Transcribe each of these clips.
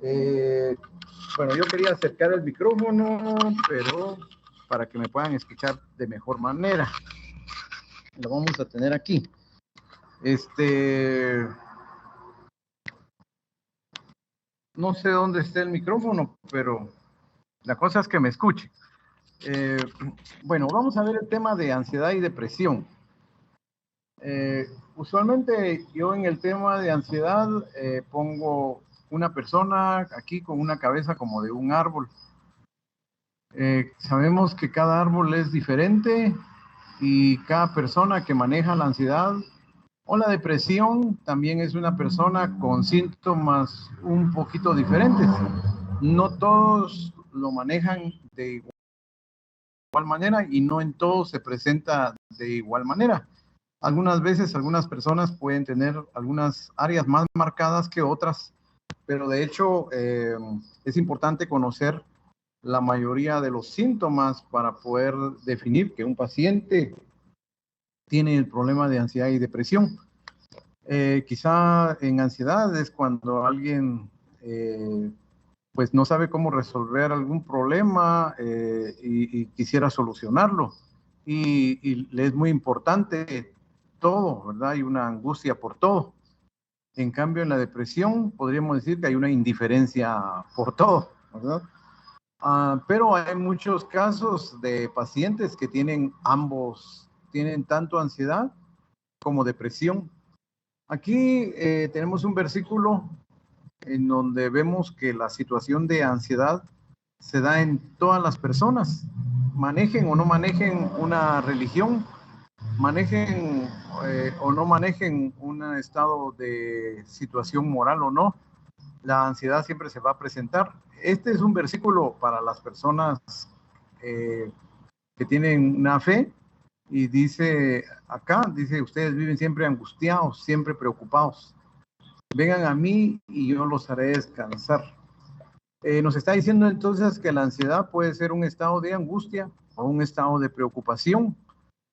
Eh, bueno, yo quería acercar el micrófono, pero para que me puedan escuchar de mejor manera. Lo vamos a tener aquí. No sé dónde está el micrófono, pero la cosa es que me escuche. Bueno, vamos a ver el tema de ansiedad y depresión. Usualmente yo en el tema de ansiedad pongo una persona aquí con una cabeza como de un árbol. Sabemos que cada árbol es diferente y cada persona que maneja la ansiedad o la depresión también es una persona con síntomas un poquito diferentes. No todos lo manejan de igual manera y no en todos se presenta de igual manera. Algunas veces algunas personas pueden tener algunas áreas más marcadas que otras, pero de hecho es importante conocer la mayoría de los síntomas para poder definir que un paciente tiene el problema de ansiedad y depresión. Quizá en ansiedad es cuando alguien pues no sabe cómo resolver algún problema y quisiera solucionarlo. Y le es muy importante todo, ¿verdad? Hay una angustia por todo. En cambio, en la depresión podríamos decir que hay una indiferencia por todo, ¿verdad? Pero hay muchos casos de pacientes que tienen ambos, tienen tanto ansiedad como depresión. Aquí tenemos un versículo en donde vemos que la situación de ansiedad se da en todas las personas, manejen o no manejen una religión, manejen o no manejen un estado de situación moral o no, la ansiedad siempre se va a presentar. Este es un versículo para las personas eh, que tienen una fe y dice acá, dice, ustedes viven siempre angustiados, siempre preocupados. Vengan a mí y yo los haré descansar. Nos está diciendo entonces que la ansiedad puede ser un estado de angustia o un estado de preocupación,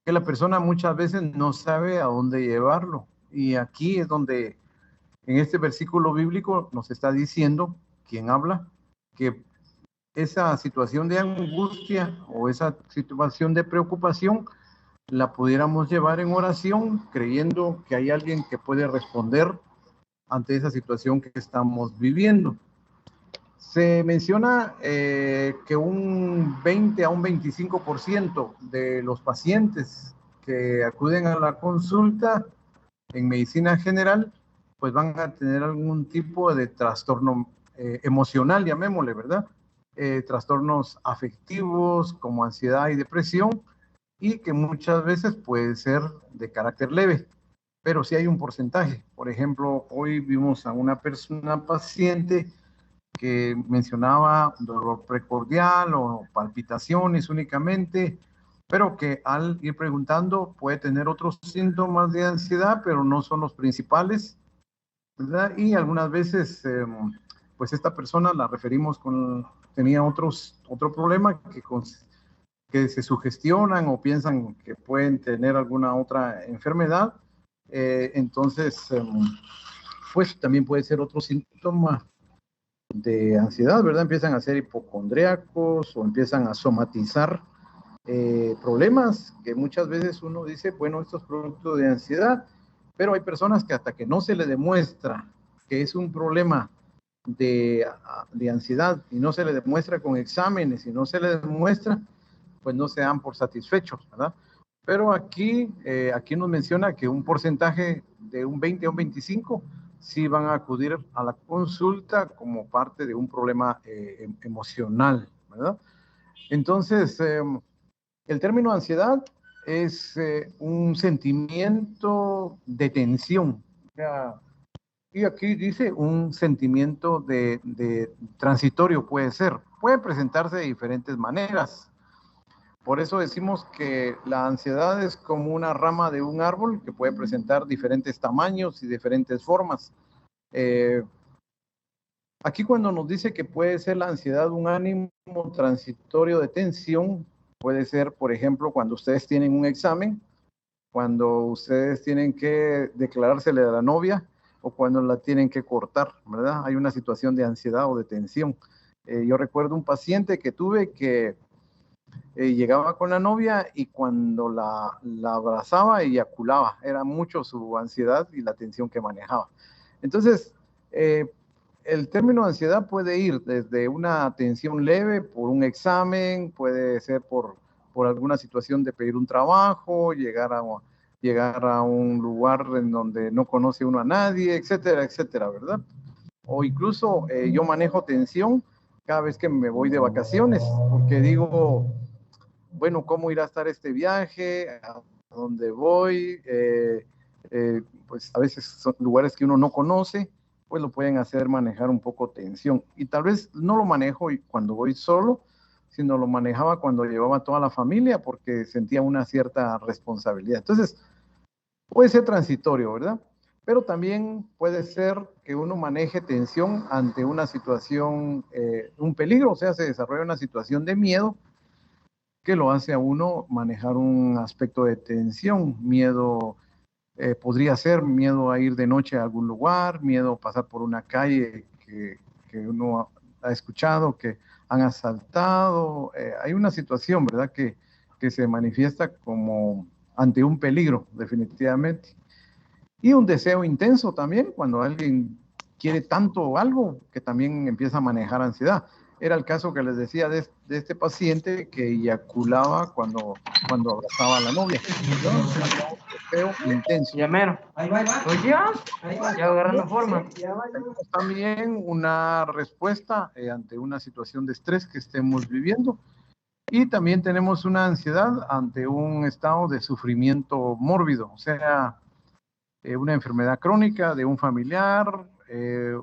que la persona muchas veces no sabe a dónde llevarlo. Y aquí es donde en este versículo bíblico nos está diciendo, quien habla, que esa situación de angustia o esa situación de preocupación la pudiéramos llevar en oración creyendo que hay alguien que puede responder ante esa situación que estamos viviendo. Se menciona que un 20 a un 25% de los pacientes que acuden a la consulta en medicina general, pues van a tener algún tipo de trastorno emocional, llamémosle, ¿verdad? Trastornos afectivos como ansiedad y depresión, y que muchas veces puede ser de carácter leve, pero sí hay un porcentaje. Por ejemplo, hoy vimos a una persona paciente que mencionaba dolor precordial o palpitaciones únicamente, pero que al ir preguntando puede tener otros síntomas de ansiedad, pero no son los principales, ¿verdad? Y algunas veces, pues esta persona la referimos con, tenía otro problema que se sugestionan o piensan que pueden tener alguna otra enfermedad. Entonces, pues también puede ser otro síntoma de ansiedad, ¿verdad? Empiezan a ser hipocondríacos o empiezan a somatizar problemas que muchas veces uno dice, bueno, esto es producto de ansiedad, pero hay personas que hasta que no se le demuestra que es un problema de ansiedad y no se le demuestra con exámenes y no se le demuestra, pues no se dan por satisfechos, ¿verdad? Pero aquí nos menciona que un porcentaje de un 20 a un 25 sí van a acudir a la consulta como parte de un problema emocional, ¿verdad? Entonces, el término ansiedad es un sentimiento de tensión. O sea, y aquí dice un sentimiento de transitorio puede ser. Puede presentarse de diferentes maneras. Por eso decimos que la ansiedad es como una rama de un árbol que puede presentar diferentes tamaños y diferentes formas. Eh, Aquí cuando nos dice que puede ser la ansiedad un ánimo transitorio de tensión, puede ser, por ejemplo, cuando ustedes tienen un examen, cuando ustedes tienen que declarársele a la novia o cuando la tienen que cortar, ¿verdad? Hay una situación de ansiedad o de tensión. Yo recuerdo un paciente que tuve que llegaba con la novia y cuando la abrazaba eyaculaba. Era mucho su ansiedad y la tensión que manejaba. Entonces, el término ansiedad puede ir desde una tensión leve por un examen, puede ser por alguna situación de pedir un trabajo, llegar a un lugar en donde no conoce uno a nadie, etcétera, etcétera, ¿verdad? O incluso yo manejo tensión cada vez que me voy de vacaciones, porque digo, bueno, ¿cómo irá a estar este viaje? ¿A dónde voy? Pues a veces son lugares que uno no conoce, pues lo pueden hacer manejar un poco tensión. Y tal vez no lo manejo cuando voy solo, sino lo manejaba cuando llevaba toda la familia porque sentía una cierta responsabilidad. Entonces, puede ser transitorio, ¿verdad? Pero también puede ser que uno maneje tensión ante una situación, un peligro, o sea, se desarrolla una situación de miedo que lo hace a uno manejar un aspecto de tensión, miedo, podría ser miedo a ir de noche a algún lugar, miedo a pasar por una calle que uno ha escuchado, que han asaltado, hay una situación, ¿verdad?, que se manifiesta como ante un peligro, definitivamente. Y un deseo intenso también, cuando alguien quiere tanto algo que también empieza a manejar ansiedad. Era el caso que les decía de este paciente que eyaculaba cuando abrazaba a la novia. ¿No? Un deseo intenso. Ya mero. Ahí va, ahí va. Pues ya, ya agarrando forma. Tenemos también una respuesta ante una situación de estrés que estemos viviendo. Y también tenemos una ansiedad ante un estado de sufrimiento mórbido, o sea, una enfermedad crónica de un familiar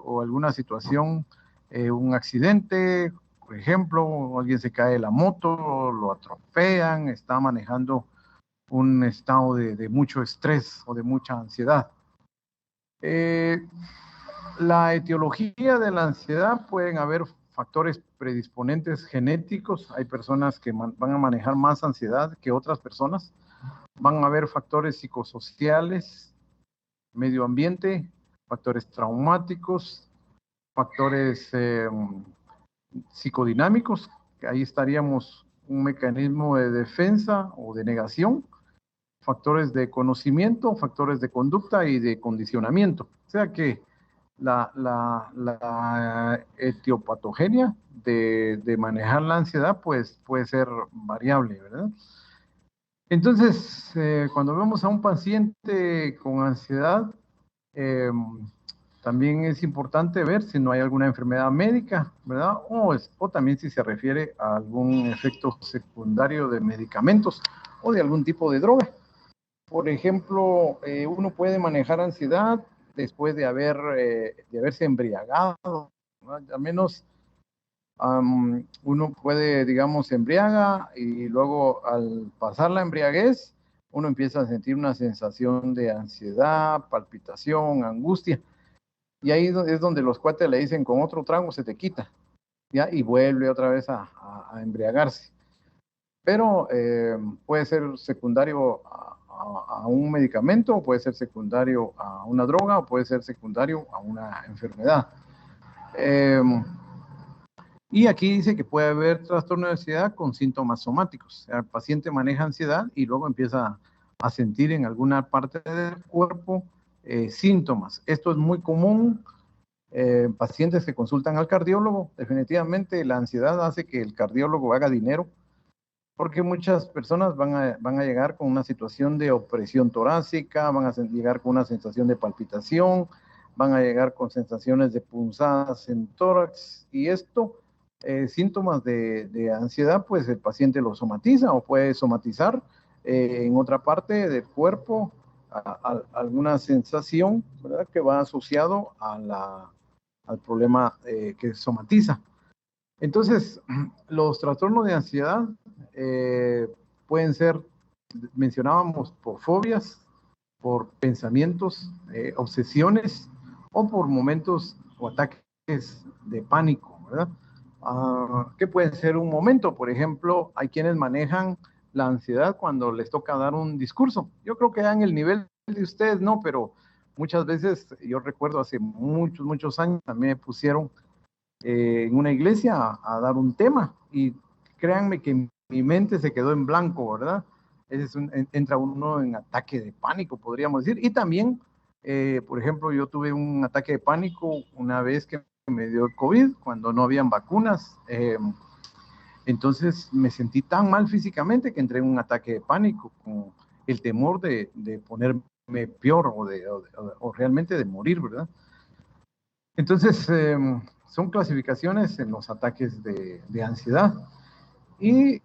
o alguna situación, un accidente, por ejemplo, alguien se cae de la moto, lo atropellan, está manejando un estado de mucho estrés o de mucha ansiedad. La etiología de la ansiedad pueden haber factores predisponentes genéticos. Hay personas que van a manejar más ansiedad que otras personas. Van a haber factores psicosociales, medio ambiente, factores traumáticos, factores psicodinámicos, que ahí estaríamos un mecanismo de defensa o de negación, factores de conocimiento, factores de conducta y de condicionamiento. O sea que la etiopatogenia de manejar la ansiedad pues puede ser variable, ¿verdad? Entonces, cuando vemos a un paciente con ansiedad, eh, también es importante ver si no hay alguna enfermedad médica, ¿verdad? O también si se refiere a algún efecto secundario de medicamentos o de algún tipo de droga. Por ejemplo, uno puede manejar ansiedad después de haberse embriagado, ¿no? Al menos uno puede, digamos, se embriaga y luego al pasar la embriaguez, uno empieza a sentir una sensación de ansiedad, palpitación, angustia. Y ahí es donde los cuates le dicen, con otro trago se te quita, ¿ya? Y vuelve otra vez a embriagarse. Pero puede ser secundario a un medicamento, puede ser secundario a una droga, o puede ser secundario a una enfermedad. Y aquí dice que puede haber trastorno de ansiedad con síntomas somáticos. O sea, el paciente maneja ansiedad y luego empieza a sentir en alguna parte del cuerpo síntomas. Esto es muy común en pacientes que consultan al cardiólogo. Definitivamente la ansiedad hace que el cardiólogo haga dinero porque muchas personas van a llegar con una situación de opresión torácica, van a llegar con una sensación de palpitación, van a llegar con sensaciones de punzadas en tórax, y esto, síntomas de ansiedad, pues el paciente lo somatiza o puede somatizar en otra parte del cuerpo alguna sensación, ¿verdad?, que va asociado al problema que somatiza. Entonces, los trastornos de ansiedad pueden ser, mencionábamos, por fobias, por pensamientos, obsesiones o por momentos o ataques de pánico, ¿verdad? ¿Qué puede ser un momento? Por ejemplo, hay quienes manejan la ansiedad cuando les toca dar un discurso. Yo creo que en el nivel de ustedes no, pero Muchas veces, yo recuerdo hace muchos años, también me pusieron en una iglesia a dar un tema y créanme que mi mente se quedó en blanco, ¿verdad? Entra uno en ataque de pánico, podríamos decir. Y también, por ejemplo, yo tuve un ataque de pánico una vez que me dio el COVID, cuando no habían vacunas. Entonces me sentí tan mal físicamente que entré en un ataque de pánico, con el temor de ponerme peor o realmente de morir, ¿verdad? Entonces, son clasificaciones en los ataques de ansiedad. Y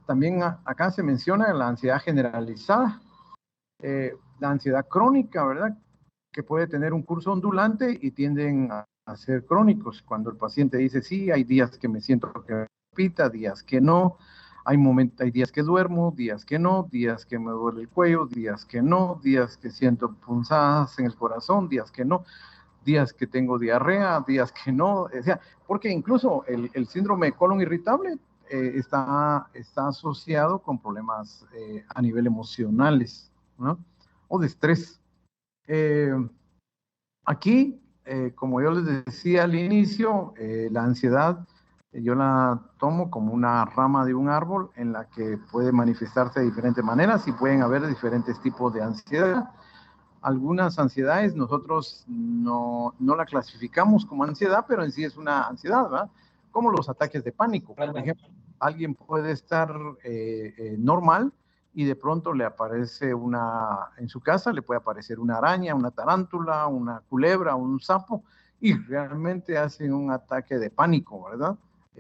también acá se menciona la ansiedad generalizada, la ansiedad crónica, ¿verdad? Que puede tener un curso ondulante y tienden a ser crónicos. Cuando el paciente dice, sí, hay días que me siento que repita, días que no, hay días que duermo, días que no, días que me duele el cuello, días que no, días que siento punzadas en el corazón, días que no, días que tengo diarrea, días que no, o sea, porque incluso el síndrome de colon irritable está asociado con problemas a nivel emocionales, ¿no? O de estrés. Eh, Aquí, como yo les decía al inicio, la ansiedad yo la tomo como una rama de un árbol en la que puede manifestarse de diferentes maneras y pueden haber diferentes tipos de ansiedad. Algunas ansiedades nosotros no la clasificamos como ansiedad, pero en sí es una ansiedad, ¿verdad? Como los ataques de pánico. Por ejemplo, alguien puede estar normal y de pronto le aparece en su casa le puede aparecer una araña, una tarántula, una culebra, un sapo, y realmente hacen un ataque de pánico, ¿verdad?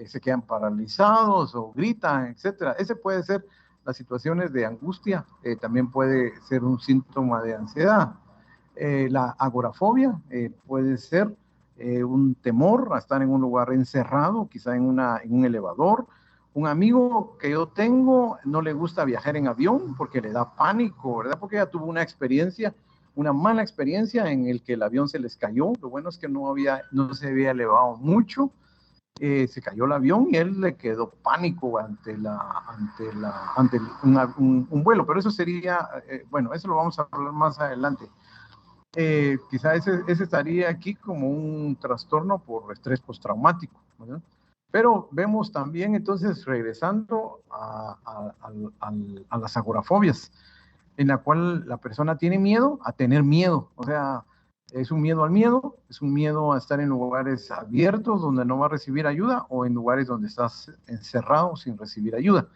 Se quedan paralizados o gritan, etcétera. Ese puede ser las situaciones de angustia, también puede ser un síntoma de ansiedad. La agorafobia puede ser un temor a estar en un lugar encerrado, quizá en un elevador. Un amigo que yo tengo no le gusta viajar en avión porque le da pánico, ¿verdad? Porque ella tuvo una mala experiencia en el que el avión se les cayó. Lo bueno es que no se había elevado mucho. Se cayó el avión y él le quedó pánico ante un vuelo, pero eso sería, bueno, eso lo vamos a hablar más adelante. Quizá ese estaría aquí como un trastorno por estrés postraumático, ¿verdad? Pero vemos también, entonces, regresando a las agorafobias, en la cual la persona tiene miedo a tener miedo, o sea, es un miedo al miedo, es un miedo a estar en lugares abiertos donde no va a recibir ayuda o en lugares donde estás encerrado sin recibir ayuda.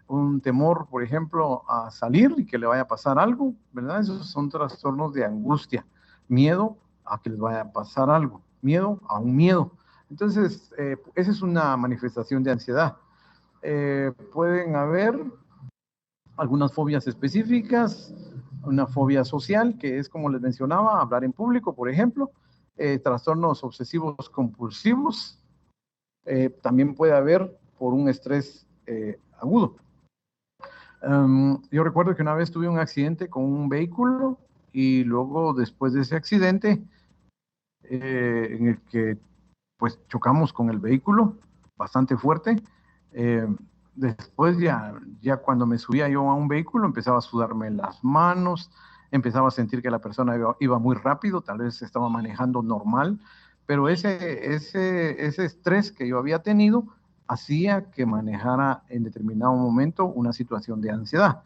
Un temor, por ejemplo, a salir y que le vaya a pasar algo, ¿verdad? Esos son trastornos de angustia. Miedo a que les vaya a pasar algo, miedo a un miedo. Entonces, esa es una manifestación de ansiedad. Pueden haber algunas fobias específicas, una fobia social, que es como les mencionaba, hablar en público, por ejemplo, trastornos obsesivos compulsivos, también puede haber por un estrés agudo. Yo recuerdo que una vez tuve un accidente con un vehículo y luego después de ese accidente en el que pues chocamos con el vehículo bastante fuerte, eh, después ya cuando me subía yo a un vehículo empezaba a sudarme las manos, empezaba a sentir que la persona iba muy rápido, tal vez estaba manejando normal, pero ese estrés que yo había tenido hacía que manejara en determinado momento una situación de ansiedad.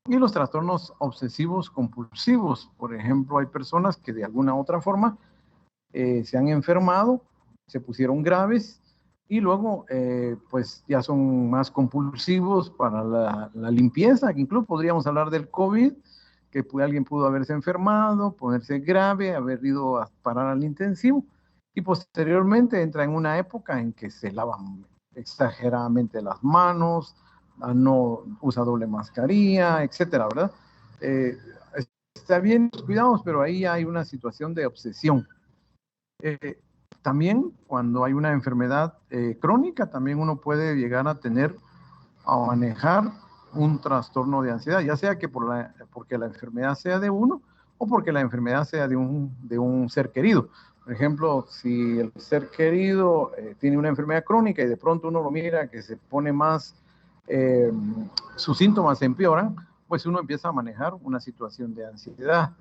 Y los trastornos obsesivos compulsivos, por ejemplo, hay personas que de alguna u otra forma se han enfermado, se pusieron graves y luego pues ya son más compulsivos para la limpieza, que incluso podríamos hablar del COVID, que alguien pudo haberse enfermado, ponerse grave, haber ido a parar al intensivo y posteriormente entra en una época en que se lavan exageradamente las manos, no usa doble mascarilla, etcétera, ¿verdad? Eh, Está bien los cuidados, pero ahí hay una situación de obsesión. Eh, También cuando hay una enfermedad crónica, también uno puede llegar a manejar un trastorno de ansiedad, ya sea que porque la enfermedad sea de uno o porque la enfermedad sea de un ser querido. Por ejemplo, si el ser querido tiene una enfermedad crónica y de pronto uno lo mira que se pone más, eh, sus síntomas empeoran, pues uno empieza a manejar una situación de ansiedad.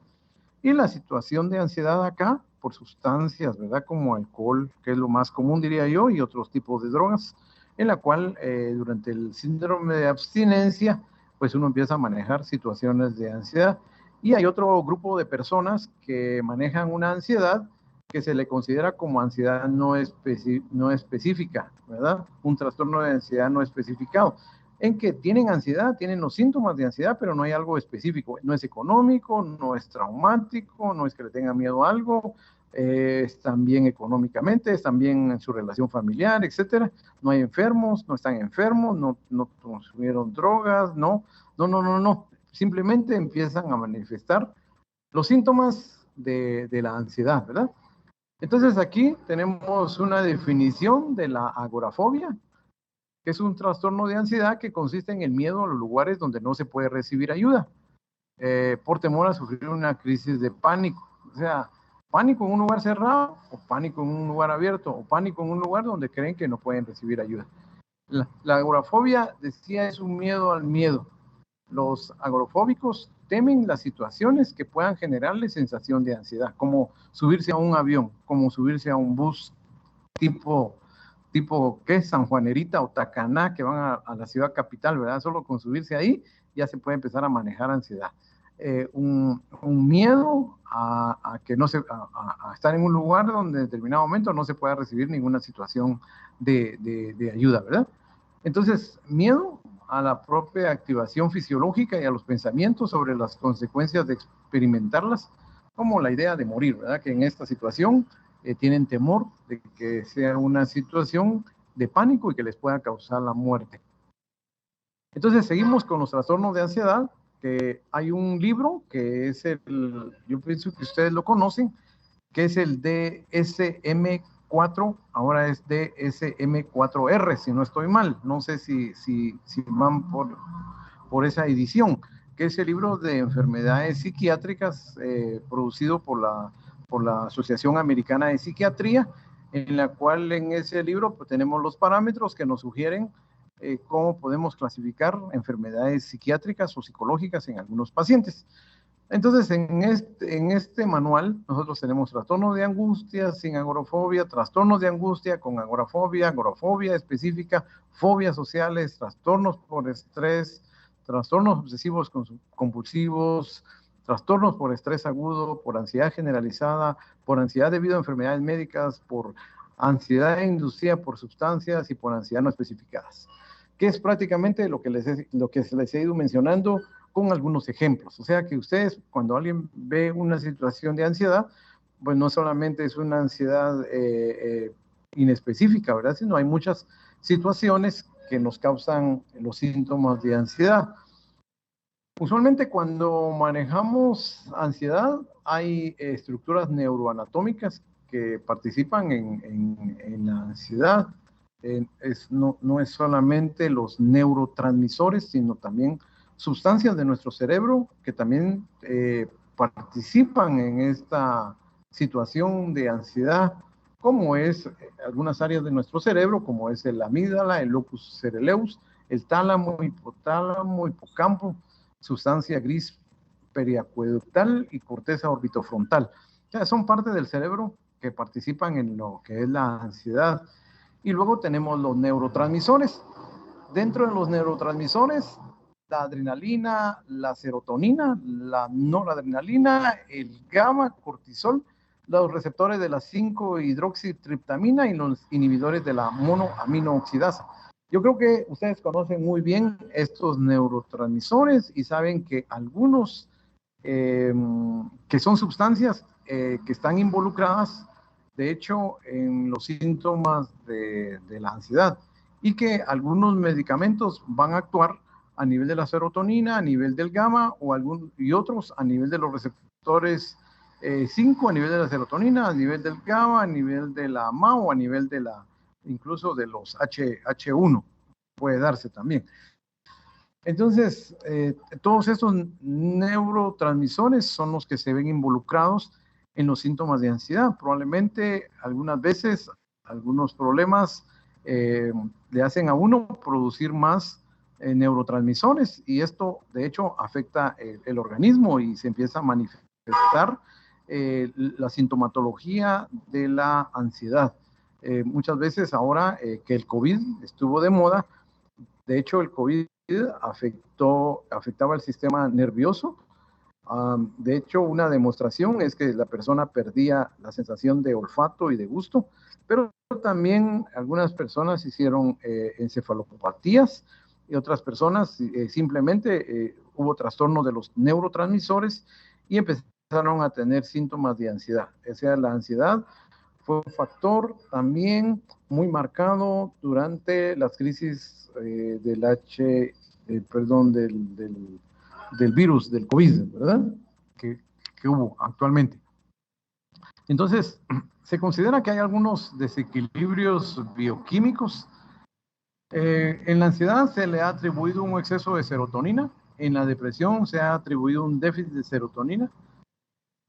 Y la situación de ansiedad acá, por sustancias, ¿verdad? Como alcohol, que es lo más común, diría yo, y otros tipos de drogas, en la cual durante el síndrome de abstinencia, pues uno empieza a manejar situaciones de ansiedad. Y hay otro grupo de personas que manejan una ansiedad que se le considera como ansiedad no específica, ¿verdad? Un trastorno de ansiedad no especificado, en que tienen ansiedad, tienen los síntomas de ansiedad, pero no hay algo específico. No es económico, no es traumático, no es que le tenga miedo a algo, están bien económicamente, están bien en su relación familiar, etcétera. No hay enfermos, no están enfermos, no consumieron drogas, no. Simplemente empiezan a manifestar los síntomas de la ansiedad, ¿verdad? Entonces aquí tenemos una definición de la agorafobia, que es un trastorno de ansiedad que consiste en el miedo a los lugares donde no se puede recibir ayuda, por temor a sufrir una crisis de pánico. O sea, pánico en un lugar cerrado, o pánico en un lugar abierto, o pánico en un lugar donde creen que no pueden recibir ayuda. La agorafobia, decía, es un miedo al miedo. Los agorafóbicos temen las situaciones que puedan generarle sensación de ansiedad, como subirse a un avión, como subirse a un bus tipo, ¿qué? San Juanerita o Tacaná, que van a la ciudad capital, ¿verdad? Solo con subirse ahí ya se puede empezar a manejar ansiedad. Un miedo que no se, a estar en un lugar donde en determinado momento no se pueda recibir ninguna situación de ayuda, ¿verdad? Entonces, miedo a la propia activación fisiológica y a los pensamientos sobre las consecuencias de experimentarlas, como la idea de morir, ¿verdad? Que en esta situación tienen temor de que sea una situación de pánico y que les pueda causar la muerte. Entonces, seguimos con los trastornos de ansiedad, que hay un libro que es yo pienso que ustedes lo conocen, que es el DSM-4, ahora es DSM-4R, si no estoy mal, no sé si van por esa edición, que es el libro de enfermedades psiquiátricas producido por la Asociación Americana de Psiquiatría, en la cual en ese libro pues, tenemos los parámetros que nos sugieren cómo podemos clasificar enfermedades psiquiátricas o psicológicas en algunos pacientes. Entonces, en este manual, nosotros tenemos trastornos de angustia sin agorafobia, trastornos de angustia con agorafobia, agorafobia específica, fobias sociales, trastornos por estrés, trastornos obsesivos compulsivos, trastornos por estrés agudo, por ansiedad generalizada, por ansiedad debido a enfermedades médicas, por ansiedad inducida por sustancias y por ansiedad no especificadas, que es prácticamente lo que les he ido mencionando con algunos ejemplos. O sea que ustedes, cuando alguien ve una situación de ansiedad, pues no solamente es una ansiedad inespecífica, ¿verdad? Sino hay muchas situaciones que nos causan los síntomas de ansiedad. Usualmente cuando manejamos ansiedad, hay estructuras neuroanatómicas que participan en la ansiedad. No es solamente los neurotransmisores, sino también sustancias de nuestro cerebro que también participan en esta situación de ansiedad, como es algunas áreas de nuestro cerebro, como es el amígdala, el locus ceruleus, el tálamo, hipotálamo, hipocampo, sustancia gris periacueductal y corteza orbitofrontal. O sea, son parte del cerebro que participan en lo que es la ansiedad. Y luego tenemos los neurotransmisores. Dentro de los neurotransmisores, la adrenalina, la serotonina, la noradrenalina, el gamma, cortisol, los receptores de la 5-hidroxitriptamina y los inhibidores de la monoaminooxidasa. Yo creo que ustedes conocen muy bien estos neurotransmisores y saben que algunos que son sustancias que están involucradas, de hecho, en los síntomas de la ansiedad y que algunos medicamentos van a actuar a nivel de la serotonina, a nivel del gamma y otros a nivel de los receptores 5, a nivel de la serotonina, a nivel del gamma, a nivel de la MAO, a nivel de incluso de los H1, puede darse también. Entonces, todos estos neurotransmisores son los que se ven involucrados en los síntomas de ansiedad. Probablemente algunas veces, algunos problemas le hacen a uno producir más neurotransmisores y esto de hecho afecta el organismo y se empieza a manifestar manifestar la sintomatología de la ansiedad. Muchas veces ahora que el COVID estuvo de moda, de hecho el COVID afectaba el sistema nervioso. De hecho, una demostración es que la persona perdía la sensación de olfato y de gusto, pero también algunas personas hicieron encefalopatías y otras personas simplemente hubo trastorno de los neurotransmisores y empezaron a tener síntomas de ansiedad. O sea, la ansiedad fue un factor también muy marcado durante las crisis del virus, del COVID, ¿verdad? Que hubo actualmente. Entonces, se considera que hay algunos desequilibrios bioquímicos. En la ansiedad se le ha atribuido un exceso de serotonina, en la depresión se ha atribuido un déficit de serotonina,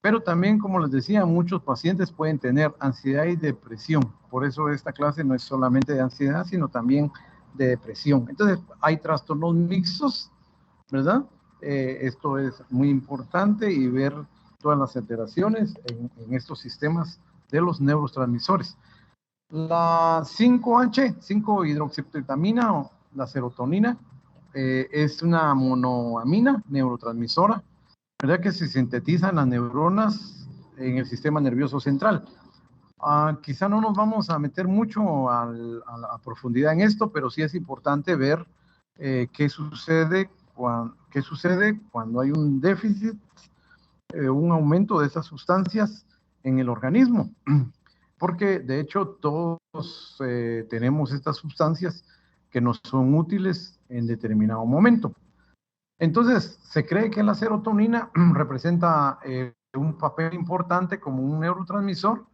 pero también, como les decía, muchos pacientes pueden tener ansiedad y depresión. Por eso esta clase no es solamente de ansiedad, sino también de depresión. Entonces, hay trastornos mixtos, ¿verdad? Esto es muy importante y ver todas las alteraciones en estos sistemas de los neurotransmisores. La 5H, 5-hidroxiaptatamina o la serotonina, es una monoamina neurotransmisora, ¿verdad? Que se sintetiza en las neuronas en el sistema nervioso central. Quizá no nos vamos a meter mucho a profundidad en esto, pero sí es importante ver qué sucede cuando hay un déficit, un aumento de esas sustancias en el organismo. Porque de hecho todos tenemos estas sustancias que nos son útiles en determinado momento. Entonces, se cree que la serotonina representa un papel importante como un neurotransmisor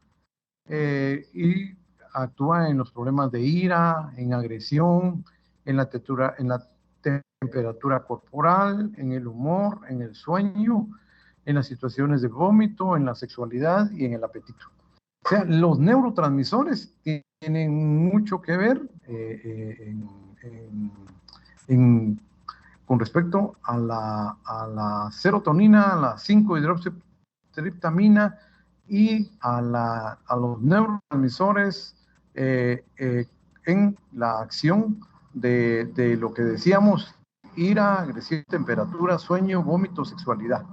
y actúa en los problemas de ira, en agresión, en la temperatura corporal, en el humor, en el sueño, en las situaciones de vómito, en la sexualidad y en el apetito. O sea, los neurotransmisores tienen mucho que ver con respecto a la serotonina, a la 5-hidroxiaptatamina y a los neurotransmisores en la acción de lo que decíamos: ira, agresión, temperatura, sueño, vómito, sexualidad.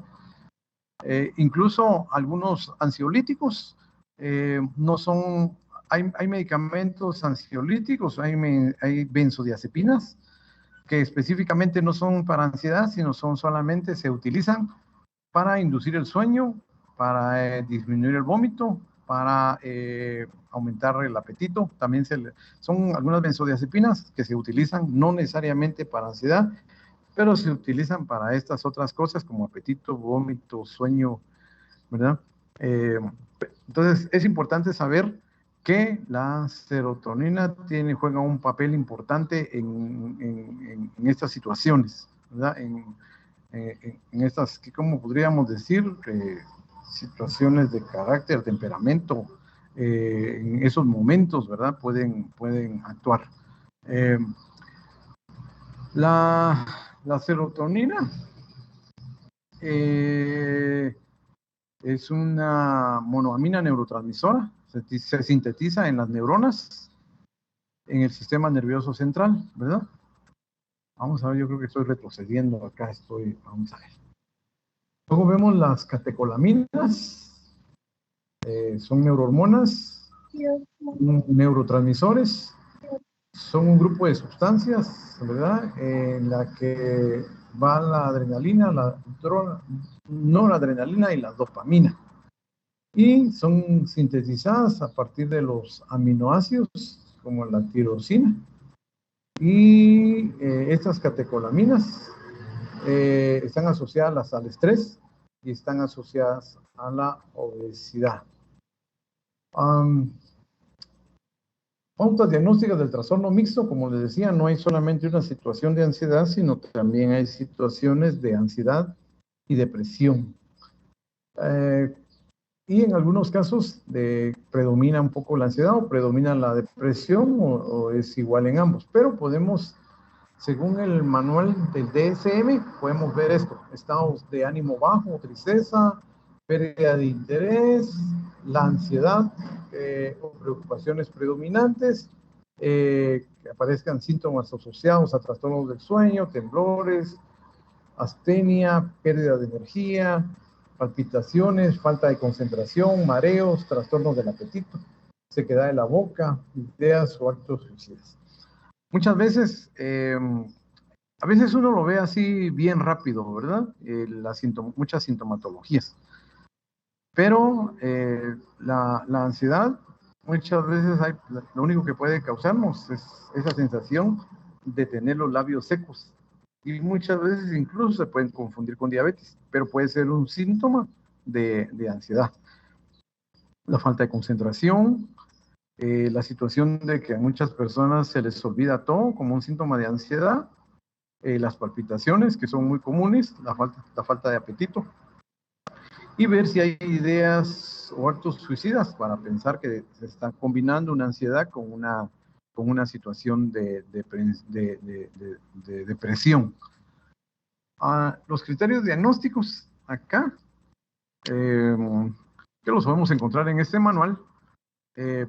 Incluso algunos ansiolíticos no son, hay medicamentos ansiolíticos, hay benzodiazepinas que específicamente no son para ansiedad, sino solamente se utilizan para inducir el sueño, para disminuir el vómito, para aumentar el apetito. También son algunas benzodiazepinas que se utilizan no necesariamente para ansiedad, pero se utilizan para estas otras cosas como apetito, vómito, sueño, ¿verdad? Entonces es importante saber que la serotonina juega un papel importante en estas situaciones, ¿verdad? En estas, ¿cómo podríamos decir? Situaciones de carácter, temperamento, en esos momentos, ¿verdad? Pueden actuar. La serotonina es una monoamina neurotransmisora, se sintetiza en las neuronas, en el sistema nervioso central, ¿verdad? Vamos a ver, yo creo que estoy retrocediendo, acá vamos a ver. Luego vemos las catecolaminas, son neurohormonas, neurotransmisores, son un grupo de sustancias, ¿verdad? En la que va la adrenalina, la noradrenalina y la dopamina. Y son sintetizadas a partir de los aminoácidos, como la tirosina. Y estas catecolaminas están asociadas al estrés y están asociadas a la obesidad. Pautas diagnósticas del trastorno mixto, como les decía, no hay solamente una situación de ansiedad, sino que también hay situaciones de ansiedad y depresión. Y en algunos casos predomina un poco la ansiedad o predomina la depresión o es igual en ambos. Pero podemos, según el manual del DSM, podemos ver esto: estados de ánimo bajo, tristeza, pérdida de interés, la ansiedad o preocupaciones predominantes, que aparezcan síntomas asociados a trastornos del sueño, temblores, astenia, pérdida de energía, palpitaciones, falta de concentración, mareos, trastornos del apetito, sequedad de la boca, ideas o actos suicidas. Muchas veces, a veces uno lo ve así bien rápido, ¿verdad? Muchas sintomatologías. Pero la ansiedad, muchas veces lo único que puede causarnos es esa sensación de tener los labios secos. Y muchas veces incluso se pueden confundir con diabetes, pero puede ser un síntoma de ansiedad. La falta de concentración, la situación de que a muchas personas se les olvida todo como un síntoma de ansiedad, las palpitaciones, que son muy comunes, la falta de apetito, y ver si hay ideas o actos suicidas para pensar que se está combinando una ansiedad con una situación de depresión. Los criterios diagnósticos acá, que los podemos encontrar en este manual.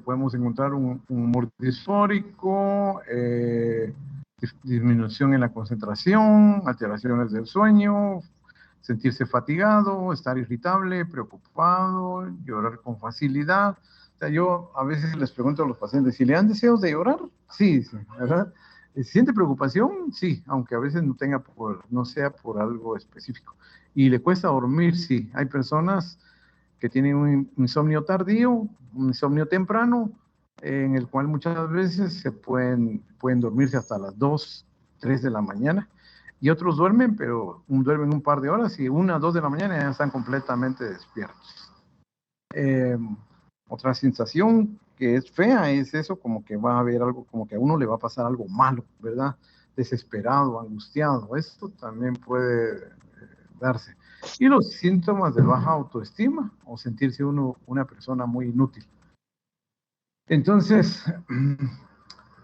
Podemos encontrar un humor disfórico, disminución en la concentración, alteraciones del sueño, sentirse fatigado, estar irritable, preocupado, llorar con facilidad. O sea, yo a veces les pregunto a los pacientes, ¿si le dan deseos de llorar? Sí, sí, ¿verdad? ¿Siente preocupación? Sí, aunque a veces no sea por algo específico. ¿Y le cuesta dormir? Sí. Hay personas que tienen un insomnio tardío, un insomnio temprano, en el cual muchas veces pueden dormirse hasta las 2, 3 de la mañana, y otros duermen, pero duermen un par de horas y 1, 2 de la mañana ya están completamente despiertos. Otra sensación que es fea es eso, como que va a haber algo, como que a uno le va a pasar algo malo, ¿verdad? Desesperado, angustiado. Esto también puede darse. Y los síntomas de baja autoestima o sentirse uno una persona muy inútil. Entonces,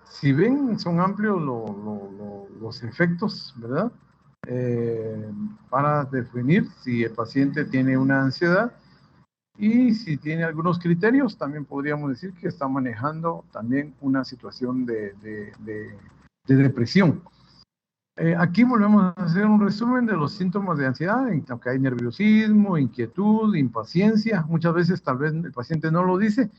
si ven, son amplios los efectos, ¿verdad? Para definir si el paciente tiene una ansiedad, y si tiene algunos criterios, también podríamos decir que está manejando también una situación de depresión. Aquí volvemos a hacer un resumen de los síntomas de ansiedad, aunque hay nerviosismo, inquietud, impaciencia. Muchas veces tal vez el paciente no lo dice,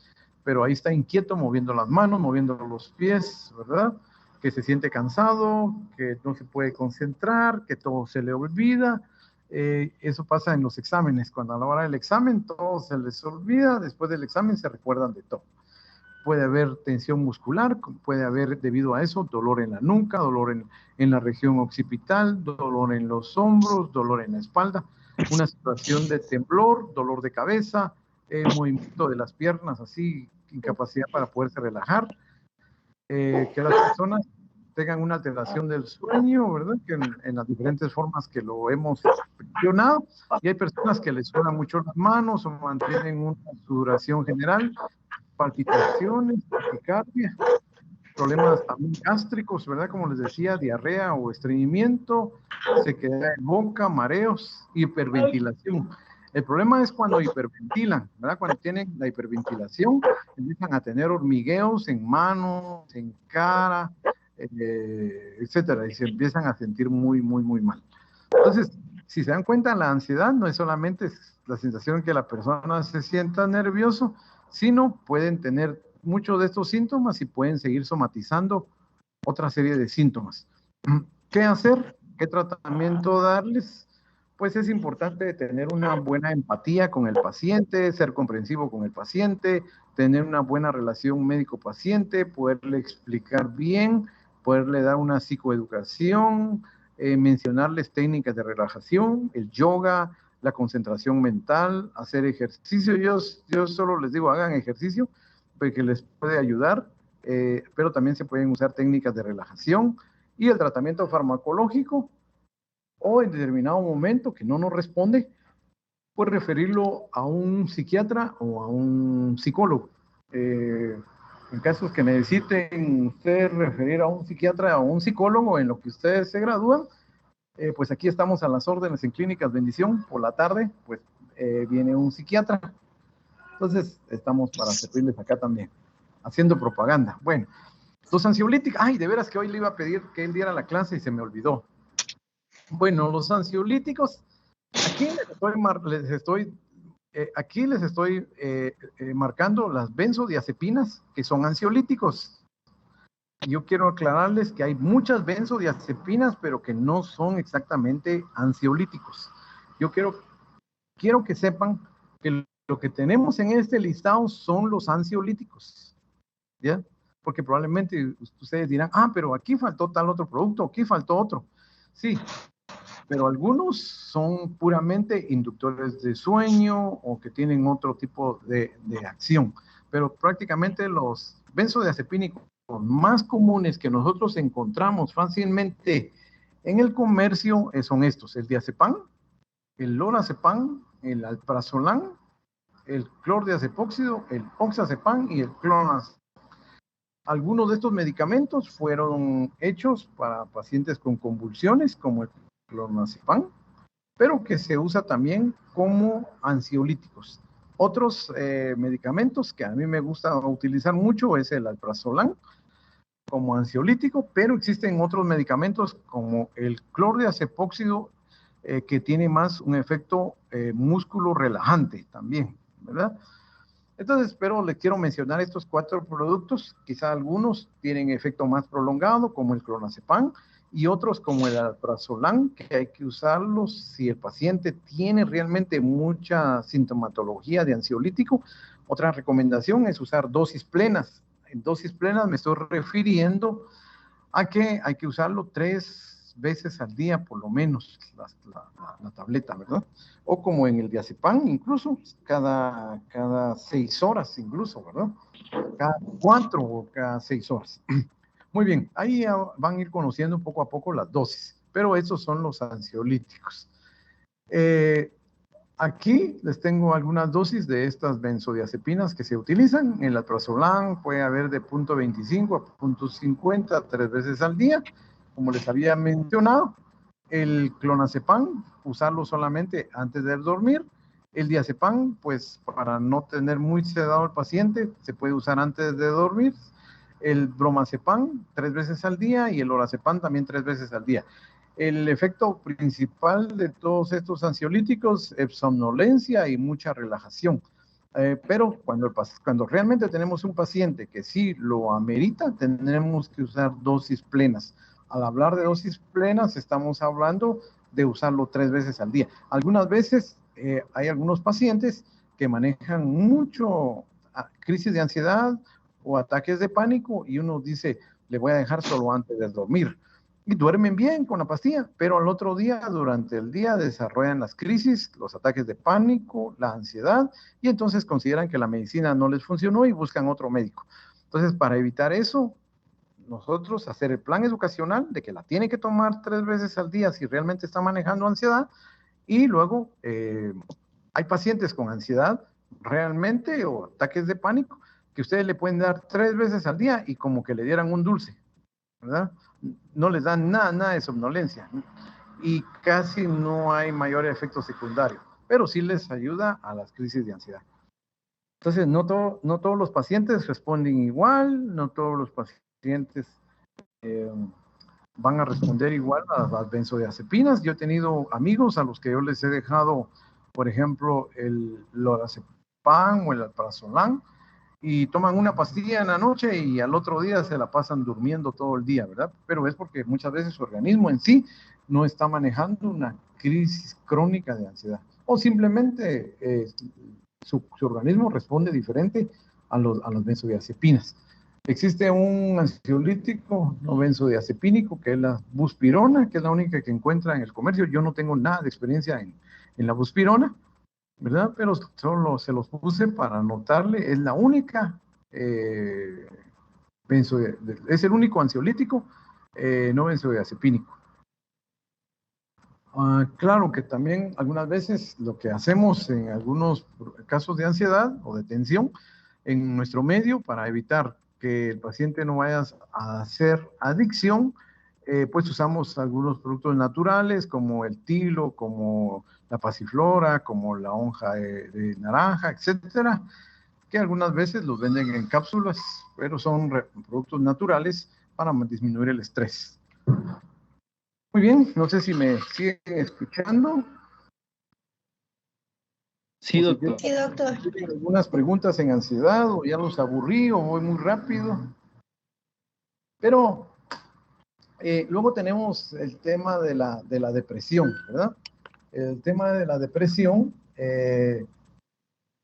pero ahí está inquieto, moviendo las manos, moviendo los pies, ¿verdad? Que se siente cansado, que no se puede concentrar, que todo se le olvida. Eso pasa en los exámenes. Cuando a la hora del examen todo se les olvida, después del examen se recuerdan de todo. Puede haber tensión muscular, puede haber debido a eso dolor en la nuca, dolor en la región occipital, dolor en los hombros, dolor en la espalda, una situación de temblor, dolor de cabeza, movimiento de las piernas, así, incapacidad para poderse relajar, que las personas tengan una alteración del sueño, ¿verdad? Que en las diferentes formas que lo hemos mencionado, y hay personas que les suenan mucho las manos o mantienen una sudoración general, palpitaciones, taquicardia, problemas también gástricos, ¿verdad? Como les decía, diarrea o estreñimiento, sequedad de boca, mareos, hiperventilación. El problema es cuando hiperventilan, ¿verdad? Cuando tienen la hiperventilación, empiezan a tener hormigueos en manos, en cara, etcétera, y se empiezan a sentir muy, muy, muy mal. Entonces, si se dan cuenta, la ansiedad no es solamente la sensación que la persona se sienta nervioso, sino pueden tener muchos de estos síntomas y pueden seguir somatizando otra serie de síntomas. ¿Qué hacer? ¿Qué tratamiento darles? Pues es importante tener una buena empatía con el paciente, ser comprensivo con el paciente, tener una buena relación médico-paciente, poderle explicar bien, poderle dar una psicoeducación, mencionarles técnicas de relajación, el yoga, la concentración mental, hacer ejercicio. Yo solo les digo, hagan ejercicio, porque les puede ayudar, pero también se pueden usar técnicas de relajación y el tratamiento farmacológico, o en determinado momento que no nos responde, pues referirlo a un psiquiatra o a un psicólogo. En casos que necesiten ustedes referir a un psiquiatra o a un psicólogo en lo que ustedes se gradúan, pues aquí estamos a las órdenes en Clínicas Bendición por la tarde, pues viene un psiquiatra. Entonces, estamos para servirles acá también, haciendo propaganda. Bueno, los ansiolíticos, ay, de veras que hoy le iba a pedir que él diera la clase y se me olvidó. Bueno, los ansiolíticos, aquí les estoy marcando las benzodiazepinas, que son ansiolíticos. Yo quiero aclararles que hay muchas benzodiazepinas, pero que no son exactamente ansiolíticos. Yo quiero que sepan que lo que tenemos en este listado son los ansiolíticos, ¿ya? Porque probablemente ustedes dirán, pero aquí faltó tal otro producto, aquí faltó otro. Sí, pero algunos son puramente inductores de sueño o que tienen otro tipo de acción. Pero prácticamente los benzodiazepínicos más comunes que nosotros encontramos fácilmente en el comercio son estos: el diazepam, el lorazepam, el alprazolam, el clordiazepóxido, el oxazepam y el clonazepam. Algunos de estos medicamentos fueron hechos para pacientes con convulsiones, como el clonazepam, pero que se usa también como ansiolíticos. Otros medicamentos que a mí me gusta utilizar mucho es el alprazolam como ansiolítico, pero existen otros medicamentos como el clordiazepóxido que tiene más un efecto músculo relajante también, ¿verdad? Entonces, pero les quiero mencionar estos 4 productos. Quizá algunos tienen efecto más prolongado, como el clonazepam, y otros como el alprazolam, que hay que usarlos si el paciente tiene realmente mucha sintomatología de ansiolítico. Otra recomendación es usar dosis plenas. En dosis plenas me estoy refiriendo a que hay que usarlo 3 veces al día, por lo menos, la tableta, ¿verdad? O como en el diazepam, incluso cada 6 horas, incluso, ¿verdad? Cada 4 o cada 6 horas. Muy bien, ahí van a ir conociendo poco a poco las dosis, pero esos son los ansiolíticos. Aquí les tengo algunas dosis de estas benzodiazepinas que se utilizan. El alprazolam puede haber de 0.25 a 0.50 3 veces al día, como les había mencionado. El clonazepam, usarlo solamente antes de dormir. El diazepam, pues para no tener muy sedado al paciente, se puede usar antes de dormir. El bromazepam 3 veces al día y el lorazepam también 3 veces al día. El efecto principal de todos estos ansiolíticos es somnolencia y mucha relajación. Pero cuando realmente tenemos un paciente que sí lo amerita, tenemos que usar dosis plenas. Al hablar de dosis plenas, estamos hablando de usarlo 3 veces al día. Algunas veces hay algunos pacientes que manejan mucho crisis de ansiedad o ataques de pánico y uno dice, le voy a dejar solo antes de dormir. Y duermen bien con la pastilla, pero al otro día, durante el día, desarrollan las crisis, los ataques de pánico, la ansiedad, y entonces consideran que la medicina no les funcionó y buscan otro médico. Entonces, para evitar eso, nosotros hacer el plan educacional de que la tiene que tomar 3 veces al día si realmente está manejando ansiedad, y luego hay pacientes con ansiedad realmente o ataques de pánico que ustedes le pueden dar 3 veces al día y como que le dieran un dulce, ¿verdad? No les dan nada de somnolencia y casi no hay mayor efecto secundario, pero sí les ayuda a las crisis de ansiedad. Entonces, no todos los pacientes responden igual, no todos los pacientes van a responder igual a las benzodiazepinas. Yo he tenido amigos a los que yo les he dejado, por ejemplo, el lorazepam o el alprazolam, y toman una pastilla en la noche y al otro día se la pasan durmiendo todo el día, ¿verdad? Pero es porque muchas veces su organismo en sí no está manejando una crisis crónica de ansiedad. O simplemente su organismo responde diferente a las benzodiazepinas. Existe un ansiolítico no benzodiazepínico que es la buspirona, que es la única que encuentra en el comercio. Yo no tengo nada de experiencia en la buspirona, ¿verdad? Pero solo se los puse para anotarle, es la única, es el único ansiolítico no benzodiazepínico. Claro que también algunas veces lo que hacemos en algunos casos de ansiedad o de tensión en nuestro medio para evitar que el paciente no vaya a hacer adicción, pues usamos algunos productos naturales como el tilo, como la pasiflora, como la hoja de naranja, etcétera, que algunas veces los venden en cápsulas, pero son productos naturales para disminuir el estrés. Muy bien, no sé si me siguen escuchando. Sí, doctor. Sí, doctor. ¿Tienen algunas preguntas en ansiedad o ya los aburrí o voy muy rápido? Pero luego tenemos el tema de la depresión, ¿verdad? El tema de la depresión,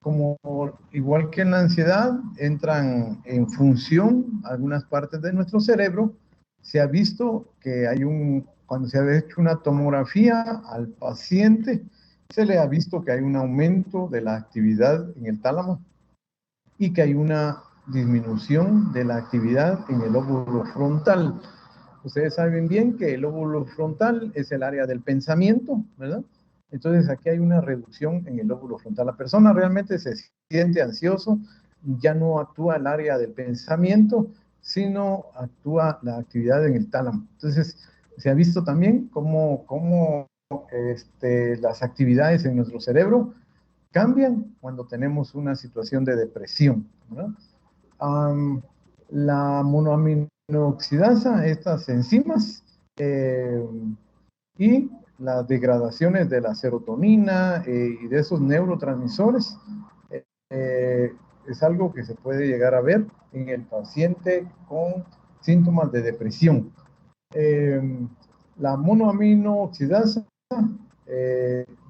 como igual que en la ansiedad, entran en función algunas partes de nuestro cerebro. Se ha visto que cuando se ha hecho una tomografía al paciente, se le ha visto que hay un aumento de la actividad en el tálamo y que hay una disminución de la actividad en el lóbulo frontal. Ustedes saben bien que el lóbulo frontal es el área del pensamiento, ¿verdad? Entonces aquí hay una reducción en el lóbulo frontal. La persona realmente se siente ansioso, ya no actúa el área del pensamiento, sino actúa la actividad en el tálamo. Entonces se ha visto también cómo las actividades en nuestro cerebro cambian cuando tenemos una situación de depresión, ¿verdad? La monoaminoxidasa, estas enzimas, y las degradaciones de la serotonina y de esos neurotransmisores, es algo que se puede llegar a ver en el paciente con síntomas de depresión. La monoaminoxidasa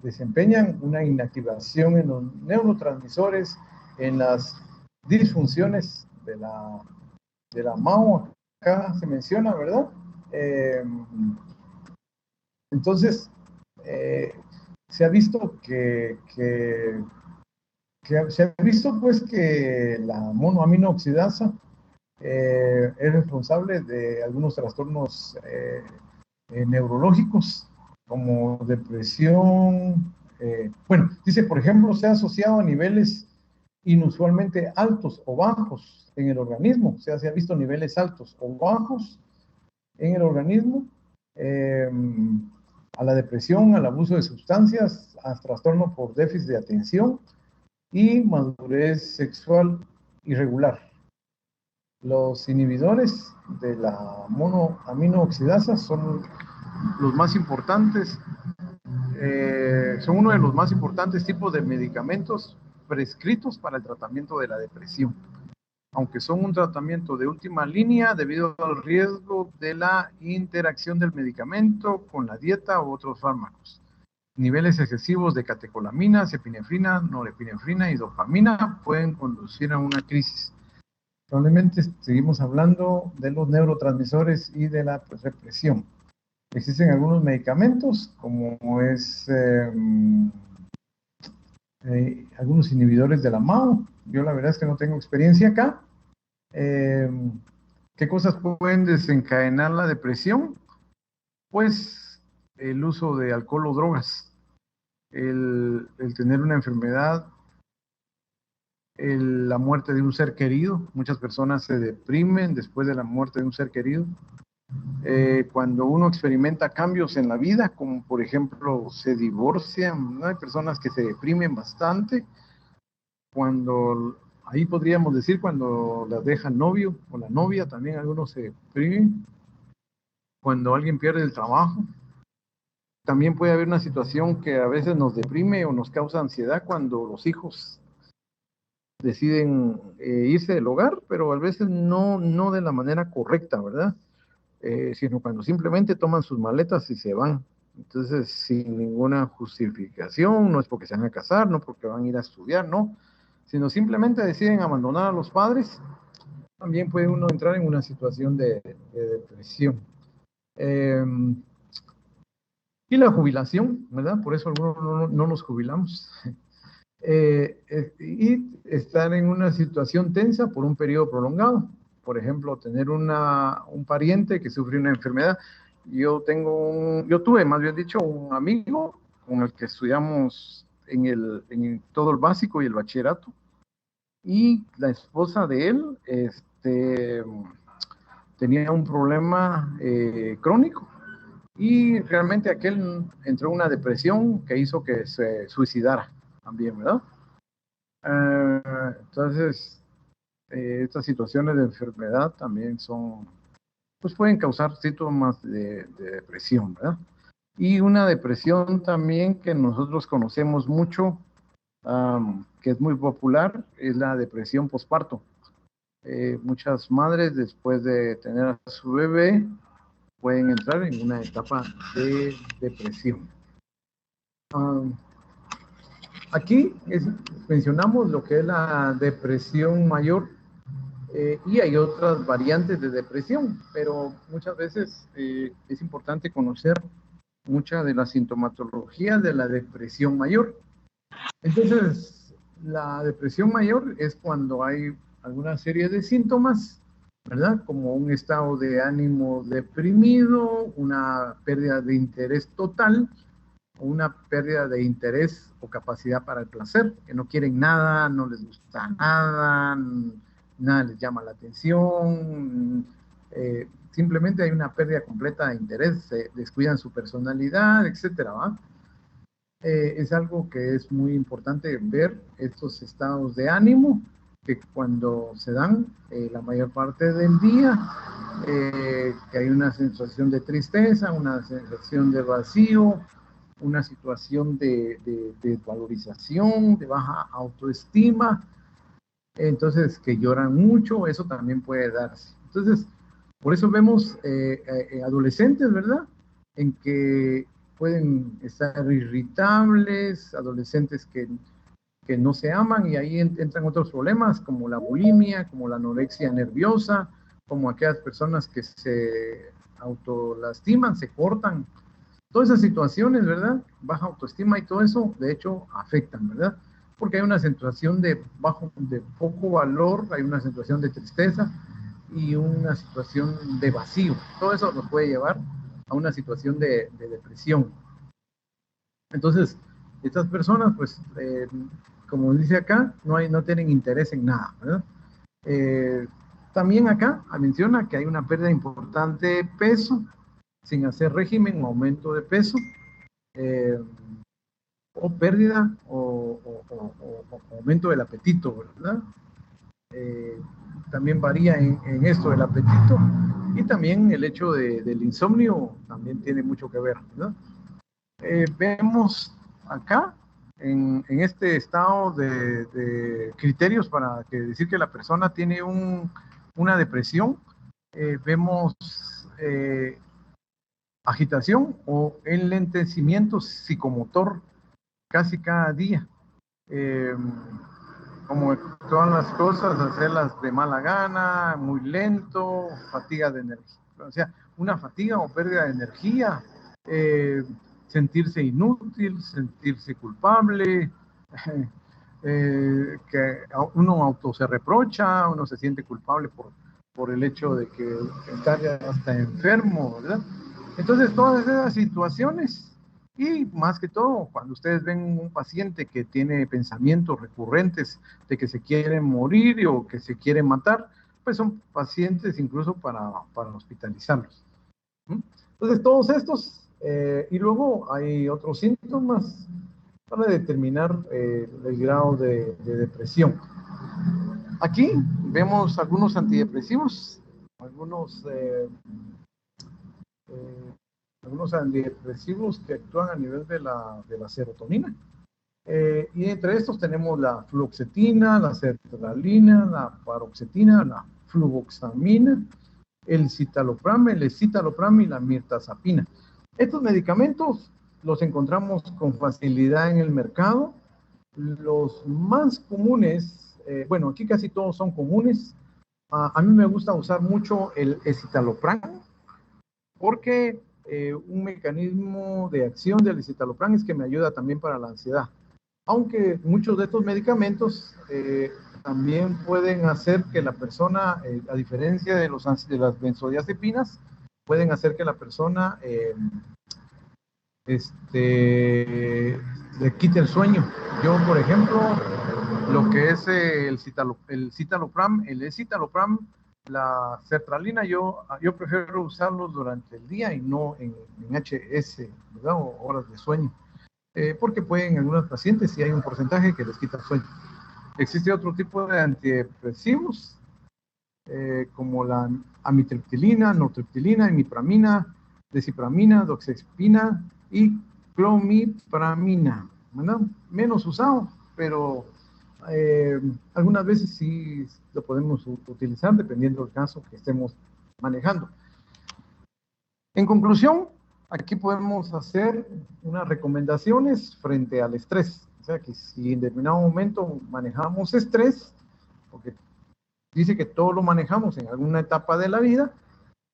desempeñan una inactivación en los neurotransmisores, en las disfunciones de la MAO, acá se menciona, ¿verdad? Entonces, se ha visto pues que la monoaminoxidasa es responsable de algunos trastornos neurológicos como depresión. Bueno, dice, por ejemplo, se ha asociado a niveles inusualmente altos o bajos en el organismo. O sea, se ha visto niveles altos o bajos en el organismo, a la depresión, al abuso de sustancias, a trastorno por déficit de atención y madurez sexual irregular. Los inhibidores de la monoaminoxidasa son los más importantes, son uno de los más importantes tipos de medicamentos prescritos para el tratamiento de la depresión, aunque son un tratamiento de última línea debido al riesgo de la interacción del medicamento con la dieta u otros fármacos. Niveles excesivos de catecolaminas, epinefrina, norepinefrina y dopamina pueden conducir a una crisis. Probablemente seguimos hablando de los neurotransmisores y de la represión. Existen algunos medicamentos, como es algunos inhibidores de la MAO. Yo la verdad es que no tengo experiencia acá. ¿Qué cosas pueden desencadenar la depresión? Pues el uso de alcohol o drogas, el tener una enfermedad, la muerte de un ser querido. Muchas personas se deprimen después de la muerte de un ser querido. Cuando uno experimenta cambios en la vida, como por ejemplo se divorcian, ¿no? Hay personas que se deprimen bastante. Ahí podríamos decir cuando las deja el novio o la novia, también algunos se deprimen. Cuando alguien pierde el trabajo, también puede haber una situación que a veces nos deprime o nos causa ansiedad cuando los hijos deciden irse del hogar, pero a veces no de la manera correcta, ¿verdad? Sino cuando simplemente toman sus maletas y se van. Entonces, sin ninguna justificación, no es porque se van a casar, no porque van a ir a estudiar, no, sino simplemente deciden abandonar a los padres. También puede uno entrar en una situación de depresión. Y la jubilación, ¿verdad? Por eso algunos no nos jubilamos. Y estar en una situación tensa por un periodo prolongado. Por ejemplo, tener un pariente que sufre una enfermedad. Yo tuve, más bien dicho, un amigo con el que estudiamos en todo el básico y el bachillerato. Y la esposa de él tenía un problema crónico y realmente aquel entró en una depresión que hizo que se suicidara también, ¿verdad? Entonces, estas situaciones de enfermedad también son, pues pueden causar síntomas de depresión, ¿verdad? Y una depresión también que nosotros conocemos mucho, que es muy popular, es la depresión posparto. Muchas madres después de tener a su bebé pueden entrar en una etapa de depresión. Aquí mencionamos lo que es la depresión mayor y hay otras variantes de depresión, pero muchas veces es importante conocer mucha de la sintomatología de la depresión mayor. Entonces, la depresión mayor es cuando hay alguna serie de síntomas, ¿verdad? Como un estado de ánimo deprimido, una pérdida de interés total, o una pérdida de interés o capacidad para el placer, que no quieren nada, no les gusta nada, nada les llama la atención, simplemente hay una pérdida completa de interés, se descuidan su personalidad, etcétera, ¿va? Es algo que es muy importante ver estos estados de ánimo que cuando se dan la mayor parte del día, que hay una sensación de tristeza, una sensación de vacío, una situación de valorización, de baja autoestima, entonces que lloran mucho, eso también puede darse. Entonces, por eso vemos adolescentes, ¿verdad? En que pueden estar irritables, adolescentes que no se aman y ahí entran otros problemas como la bulimia, como la anorexia nerviosa, como aquellas personas que se autolastiman, se cortan. Todas esas situaciones, ¿verdad? Baja autoestima y todo eso, de hecho, afectan, ¿verdad? Porque hay una situación de poco valor, hay una situación de tristeza y una situación de vacío. Todo eso nos puede llevar a una situación de depresión. Entonces, estas personas, pues, como dice acá, no tienen interés en nada, ¿verdad? También acá menciona que hay una pérdida importante de peso sin hacer régimen o aumento de peso, o pérdida o aumento del apetito, ¿verdad? También varía en esto el apetito y también el hecho del insomnio también tiene mucho que ver, ¿verdad? Vemos acá en este estado de criterios para decir que la persona tiene una depresión, vemos agitación o enlentecimiento psicomotor casi cada día. Como todas las cosas, hacerlas de mala gana, muy lento, fatiga de energía, o sea, una fatiga o pérdida de energía, sentirse inútil, sentirse culpable, que uno auto se reprocha, uno se siente culpable por el hecho de que está hasta enfermo, ¿verdad? Entonces, todas esas situaciones, y más que todo, cuando ustedes ven un paciente que tiene pensamientos recurrentes de que se quiere morir o que se quiere matar, pues son pacientes incluso para hospitalizarlos. Entonces, todos estos, y luego hay otros síntomas para determinar el grado de depresión. Aquí vemos algunos antidepresivos, algunos antidepresivos que actúan a nivel de la serotonina. Y entre estos tenemos la fluoxetina, la sertralina, la paroxetina, la fluvoxamina, el citalopram, el escitalopram y la mirtazapina. Estos medicamentos los encontramos con facilidad en el mercado. Los más comunes, bueno, aquí casi todos son comunes. A mí me gusta usar mucho el escitalopram porque un mecanismo de acción del escitalopram es que me ayuda también para la ansiedad. Aunque muchos de estos medicamentos también pueden hacer que la persona, a diferencia de las benzodiazepinas, pueden hacer que la persona le quite el sueño. Yo, por ejemplo, lo que es el citalopram, el escitalopram, La sertralina yo prefiero usarlo durante el día y no en HS, ¿verdad? O horas de sueño. Porque pueden en algunos pacientes si hay un porcentaje que les quita sueño. Existe otro tipo de antidepresivos, como la amitriptilina, nortriptilina, imipramina, desipramina, doxexipina y clomipramina, ¿verdad? Menos usado, pero algunas veces sí lo podemos utilizar dependiendo del caso que estemos manejando. En conclusión, aquí podemos hacer unas recomendaciones frente al estrés. O sea que si en determinado momento manejamos estrés, porque dice que todo lo manejamos en alguna etapa de la vida,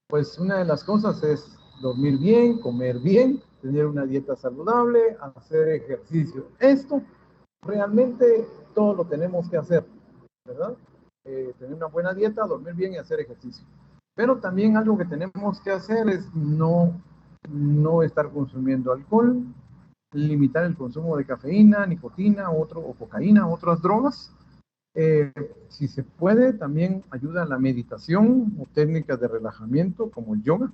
pues una de las cosas es dormir bien, comer bien, tener una dieta saludable, hacer ejercicio. Esto realmente todo lo tenemos que hacer, ¿verdad? Tener una buena dieta, dormir bien y hacer ejercicio. Pero también algo que tenemos que hacer es no estar consumiendo alcohol, limitar el consumo de cafeína, nicotina, o cocaína, otras drogas. Si se puede, también ayuda la meditación o técnicas de relajamiento como el yoga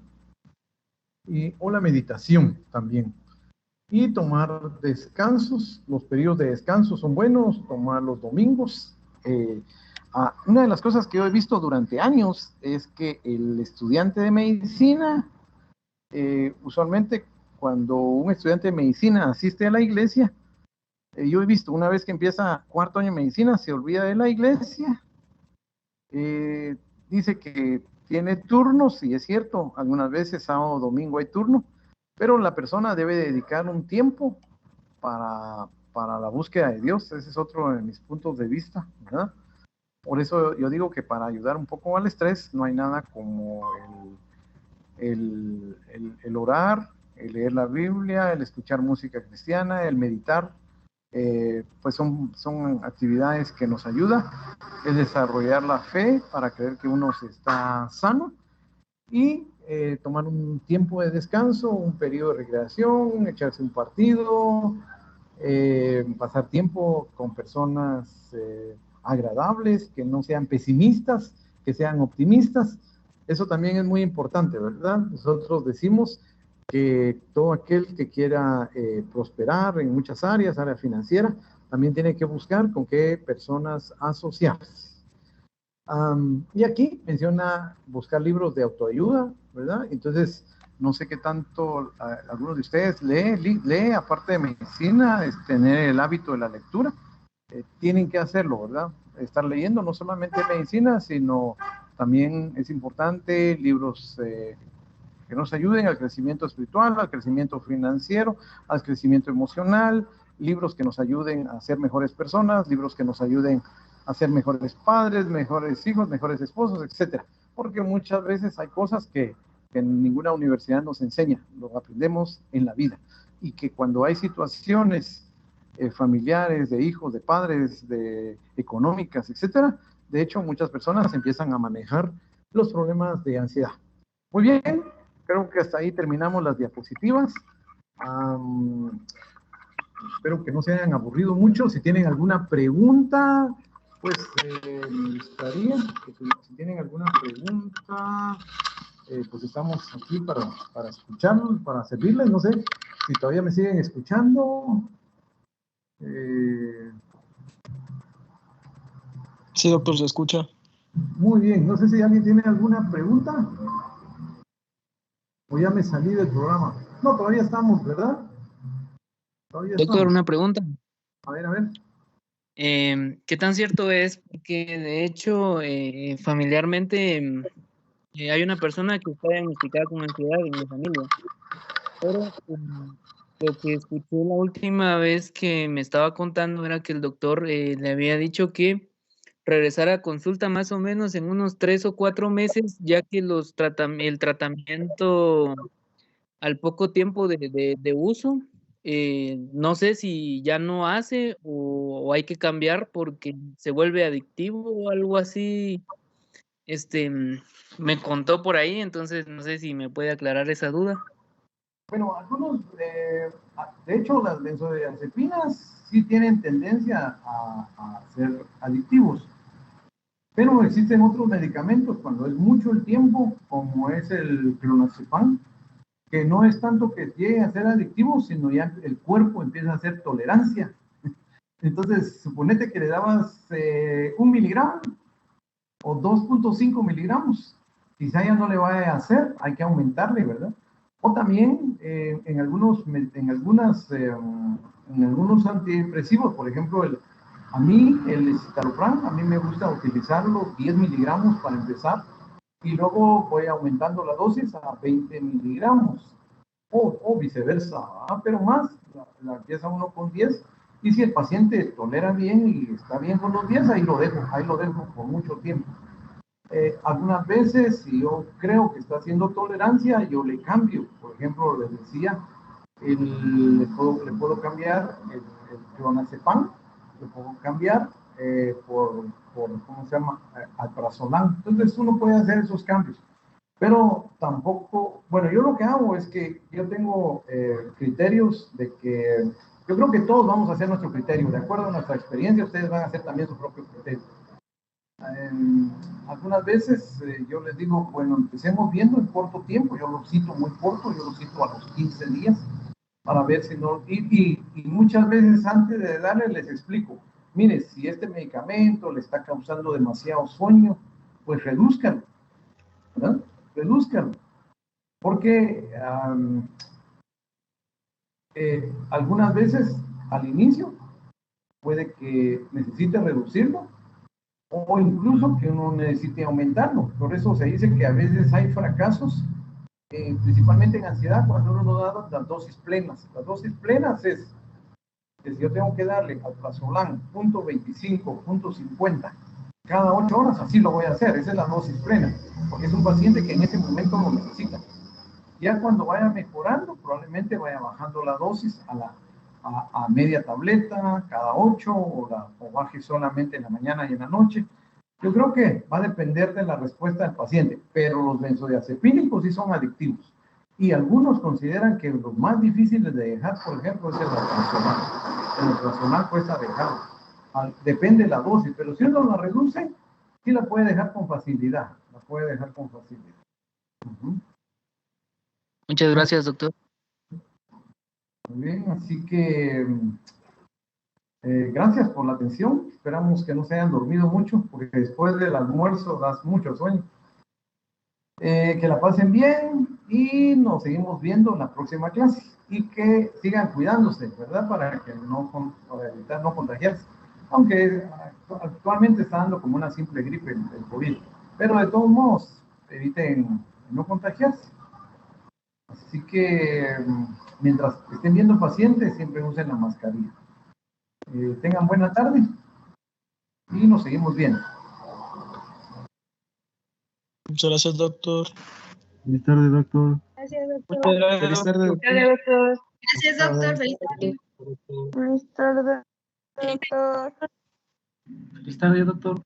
o la meditación también. Y tomar descansos, los periodos de descanso son buenos, tomar los domingos. Una de las cosas que yo he visto durante años es que el estudiante de medicina, usualmente cuando un estudiante de medicina asiste a la iglesia, yo he visto una vez que empieza cuarto año de medicina, se olvida de la iglesia, dice que tiene turnos, y es cierto, algunas veces sábado o domingo hay turno, pero la persona debe dedicar un tiempo para la búsqueda de Dios. Ese es otro de mis puntos de vista, ¿verdad? Por eso yo digo que para ayudar un poco al estrés no hay nada como el orar, el leer la Biblia, el escuchar música cristiana, el meditar. Pues son actividades que nos ayudan, es desarrollar la fe para creer que uno se está sano y tomar un tiempo de descanso, un periodo de recreación, echarse un partido, pasar tiempo con personas agradables, que no sean pesimistas, que sean optimistas. Eso también es muy importante, ¿verdad? Nosotros decimos que todo aquel que quiera prosperar en muchas áreas, área financiera, también tiene que buscar con qué personas asociarse. Y aquí menciona buscar libros de autoayuda, ¿verdad? Entonces, no sé qué tanto algunos de ustedes lee aparte de medicina, es tener el hábito de la lectura. Tienen que hacerlo, ¿verdad? Estar leyendo no solamente medicina, sino también es importante libros que nos ayuden al crecimiento espiritual, al crecimiento financiero, al crecimiento emocional, libros que nos ayuden a ser mejores personas, libros que nos ayuden a ser mejores padres, mejores hijos, mejores esposos, etcétera. Porque muchas veces hay cosas que ninguna universidad nos enseña, lo aprendemos en la vida. Y que cuando hay situaciones familiares, de hijos, de padres, de económicas, etcétera, de hecho muchas personas empiezan a manejar los problemas de ansiedad. Muy bien, creo que hasta ahí terminamos las diapositivas. Espero que no se hayan aburrido mucho. Si tienen alguna pregunta, pues me gustaría que si tienen alguna pregunta, pues estamos aquí para escucharlos, para servirles. No sé si todavía me siguen escuchando. Sí, doctor, se escucha. Muy bien, no sé si alguien tiene alguna pregunta. O ya me salí del programa. No, todavía estamos, ¿verdad? Todavía Doctor, estamos. una pregunta. A ver. ¿Qué tan cierto es? Porque de hecho, familiarmente hay una persona que está diagnosticada con ansiedad en mi familia. Pero lo que escuché la última vez que me estaba contando era que el doctor le había dicho que regresara a consulta más o menos en unos 3 o 4 meses, ya que el tratamiento al poco tiempo de uso, no sé si ya no hace o hay que cambiar porque se vuelve adictivo o algo así. Me contó por ahí, entonces no sé si me puede aclarar esa duda. Bueno, algunos, de hecho, las benzodiazepinas sí tienen tendencia a ser adictivos. Pero existen otros medicamentos cuando es mucho el tiempo, como es el clonazepam, que no es tanto que llegue a ser adictivo, sino ya el cuerpo empieza a hacer tolerancia. Entonces, suponete que le dabas 1 miligramo o 2.5 miligramos, quizá ya no le vaya a hacer, hay que aumentarle, ¿verdad? O también en algunos antidepresivos, por ejemplo, a mí el escitalopram, a mí me gusta utilizarlo 10 miligramos para empezar, y luego voy aumentando la dosis a 20 miligramos, o viceversa, pero más, la empieza uno con 10, y si el paciente tolera bien y está bien con los 10, ahí lo dejo por mucho tiempo. Algunas veces, si yo creo que está haciendo tolerancia, yo le cambio. Por ejemplo, les decía, le puedo cambiar el clonazepam, le puedo cambiar por ¿cómo se llama? Alprazolam. Entonces uno puede hacer esos cambios. Pero tampoco, bueno, yo lo que hago es que yo tengo criterios de que, yo creo que todos vamos a hacer nuestro criterio, de acuerdo a nuestra experiencia, ustedes van a hacer también su propio criterio. Algunas veces yo les digo, bueno, empecemos viendo en corto tiempo, yo lo cito muy corto, yo lo cito a los 15 días, para ver si no, y muchas veces antes de darle les explico, mire, si este medicamento le está causando demasiado sueño, pues redúzcalo, ¿verdad? Redúzcalo, porque algunas veces al inicio puede que necesite reducirlo, o incluso que uno necesite aumentarlo. Por eso se dice que a veces hay fracasos, principalmente en ansiedad, cuando uno no da las dosis plenas. Las dosis plenas es que si yo tengo que darle alprazolam 0.25, 0.50 cada 8 horas, así lo voy a hacer. Esa es la dosis plena, porque es un paciente que en ese momento lo necesita. Ya cuando vaya mejorando, probablemente vaya bajando la dosis a media tableta, cada 8, o baje solamente en la mañana y en la noche. Yo creo que va a depender de la respuesta del paciente, pero los benzodiazepínicos sí son adictivos. Y algunos consideran que los más difíciles de dejar, por ejemplo, es el alprazolam. El alprazolam cuesta dejarlo. Depende de la dosis, pero si uno la reduce, sí la puede dejar con facilidad. La puede dejar con facilidad. Muchas gracias, doctor. Muy bien, así que gracias por la atención. Esperamos que no se hayan dormido mucho, porque después del almuerzo das mucho sueño. Que la pasen bien y nos seguimos viendo en la próxima clase. Y que sigan cuidándose, ¿verdad? Para evitar no contagiarse. Aunque actualmente está dando como una simple gripe el COVID. Pero de todos modos, eviten no contagiarse. Así que mientras estén viendo pacientes, siempre usen la mascarilla. Tengan buena tarde y nos seguimos viendo. Muchas gracias, doctor. Feliz tarde, doctor. Gracias, doctor. Muchas gracias. Feliz tarde, doctor. Gracias, doctor. Gracias, doctor. Feliz tarde. Buenas tardes, doctor. Feliz tarde, doctor.